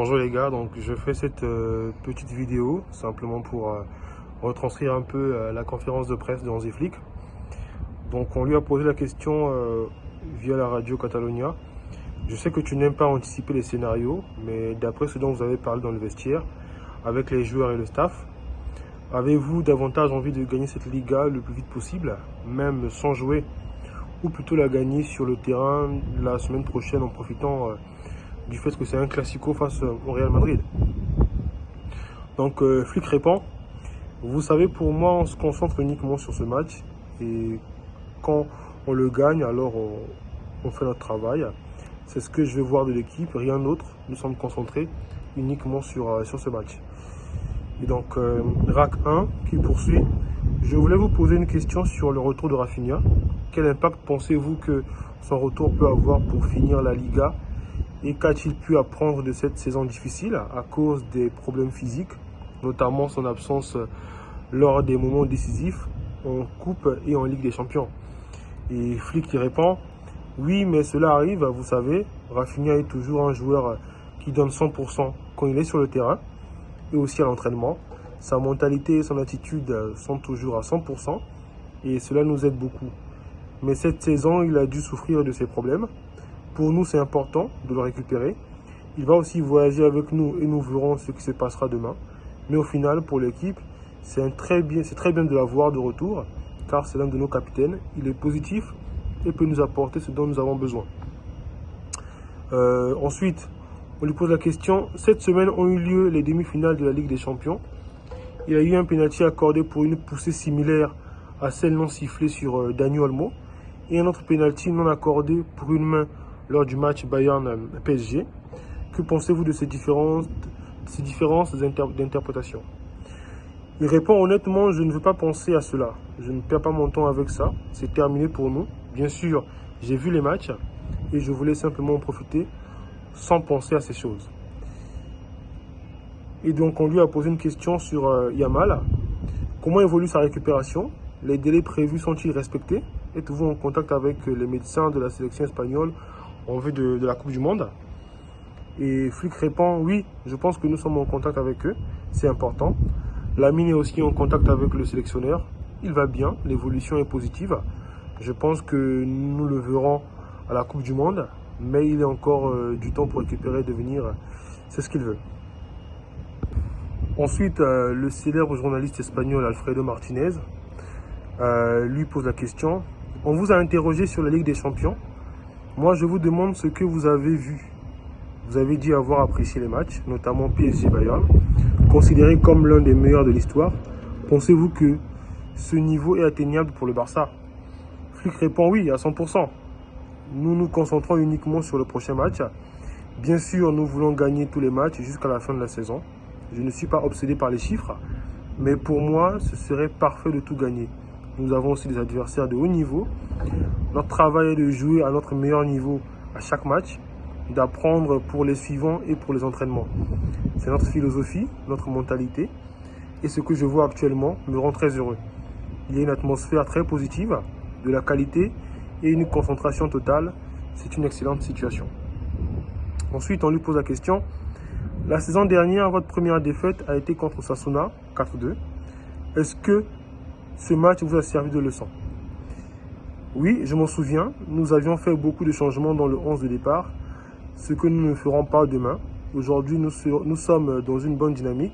Bonjour les gars, donc je fais cette petite vidéo simplement pour retranscrire un peu la conférence de presse de Hansi Flick. Donc on lui a posé la question via la radio Catalonia. Je sais que tu n'aimes pas anticiper les scénarios, mais d'après ce dont vous avez parlé dans le vestiaire, avec les joueurs et le staff, avez-vous davantage envie de gagner cette Liga le plus vite possible, même sans jouer, ou plutôt la gagner sur le terrain la semaine prochaine en profitant du fait que c'est un classico face au Real Madrid? Donc Flick répond: vous savez, pour moi on se concentre uniquement sur ce match et quand on le gagne alors on fait notre travail. C'est ce que je veux voir de l'équipe, rien d'autre. Nous sommes concentrés uniquement sur ce match. Et donc RAC 1 qui poursuit: je voulais vous poser une question sur le retour de Rafinha. Quel impact pensez-vous que son retour peut avoir pour finir la Liga? Et qu'a-t-il pu apprendre de cette saison difficile à cause des problèmes physiques, notamment son absence lors des moments décisifs en Coupe et en Ligue des Champions? Et Flick qui répond: oui, mais cela arrive, vous savez, Rafinha est toujours un joueur qui donne 100% quand il est sur le terrain et aussi à l'entraînement. Sa mentalité et son attitude sont toujours à 100% et cela nous aide beaucoup. Mais cette saison, il a dû souffrir de ces problèmes. Pour nous, c'est important de le récupérer. Il va aussi voyager avec nous et nous verrons ce qui se passera demain. Mais au final, pour l'équipe, c'est très bien de l'avoir de retour, car c'est l'un de nos capitaines. Il est positif et peut nous apporter ce dont nous avons besoin. Ensuite, on lui pose la question: cette semaine ont eu lieu les demi-finales de la Ligue des Champions. Il y a eu un pénalty accordé pour une poussée similaire à celle non sifflée sur Dani Olmo et un autre pénalty non accordé pour une main lors du match Bayern-PSG. Que pensez-vous de ces différences d'interprétation? Il répond: honnêtement, je ne veux pas penser à cela. Je ne perds pas mon temps avec ça. C'est terminé pour nous. Bien sûr, j'ai vu les matchs et je voulais simplement en profiter sans penser à ces choses. Et donc, on lui a posé une question sur Yamal. Comment évolue sa récupération? Les délais prévus sont-ils respectés? Êtes-vous en contact avec les médecins de la sélection espagnole en vue de la Coupe du Monde? Et Flick répond: oui, je pense que nous sommes en contact avec eux, c'est important. Lamine est aussi en contact avec le sélectionneur, il va bien, l'évolution est positive. Je pense que nous le verrons à la Coupe du Monde, mais il est encore du temps pour récupérer et devenir, c'est ce qu'il veut. Ensuite, le célèbre journaliste espagnol Alfredo Martinez lui pose la question: on vous a interrogé sur la Ligue des Champions. Moi, je vous demande ce que vous avez vu. Vous avez dit avoir apprécié les matchs, notamment PSG Bayern, considéré comme l'un des meilleurs de l'histoire. Pensez-vous que ce niveau est atteignable pour le Barça? Flick répond: oui, à 100%. Nous nous concentrons uniquement sur le prochain match. Bien sûr, nous voulons gagner tous les matchs jusqu'à la fin de la saison. Je ne suis pas obsédé par les chiffres, mais pour moi, ce serait parfait de tout gagner. Nous avons aussi des adversaires de haut niveau. Notre travail est de jouer à notre meilleur niveau à chaque match, d'apprendre pour les suivants et pour les entraînements. C'est notre philosophie, notre mentalité, et ce que je vois actuellement me rend très heureux. Il y a une atmosphère très positive, de la qualité et une concentration totale. C'est une excellente situation. Ensuite, on lui pose la question: la saison dernière, votre première défaite a été contre Osasuna, 4-2. Est-ce que ce match vous a servi de leçon? Oui, je m'en souviens. Nous avions fait beaucoup de changements dans le 11 de départ, ce que nous ne ferons pas demain. Aujourd'hui, nous sommes dans une bonne dynamique.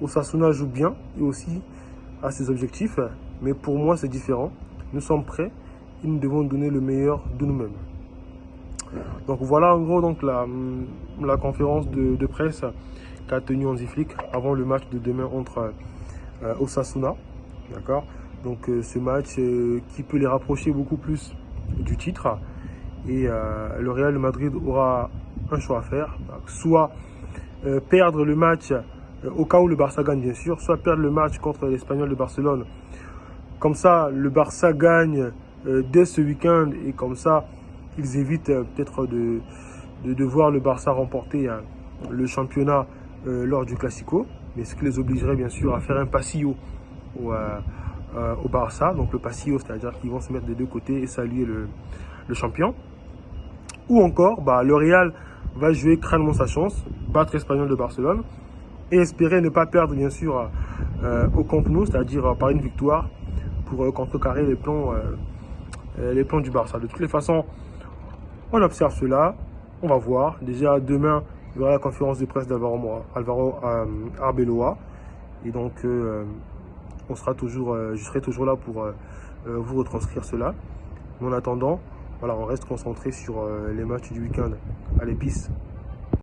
Osasuna joue bien et aussi à ses objectifs, mais pour moi, c'est différent. Nous sommes prêts et nous devons donner le meilleur de nous-mêmes. Donc voilà en gros donc la conférence de presse qu'a tenue Hansi Flick avant le match de demain entre Osasuna. D'accord? Donc ce match qui peut les rapprocher beaucoup plus du titre. Et le Real Madrid aura un choix à faire. Soit perdre le match au cas où le Barça gagne bien sûr, soit perdre le match contre l'Espagnol de Barcelone. Comme ça, le Barça gagne dès ce week-end et comme ça, ils évitent peut-être de voir le Barça remporter le championnat lors du Classico, mais ce qui les obligerait bien sûr à faire un passillo au Barça. Donc le passillo, c'est-à-dire qu'ils vont se mettre des deux côtés et saluer le champion. Ou encore, le Real va jouer crânement sa chance, battre l'Espagnol de Barcelone et espérer ne pas perdre bien sûr au Camp Nou, c'est-à-dire par une victoire pour contrecarrer les plans du Barça. De toutes les façons, on observe cela, on va voir. Déjà demain, il y aura la conférence de presse d'Alvaro Arbeloa. Et donc, je serai toujours là pour vous retranscrire cela. Mais en attendant, voilà, on reste concentré sur les matchs du week-end. Allez, peace.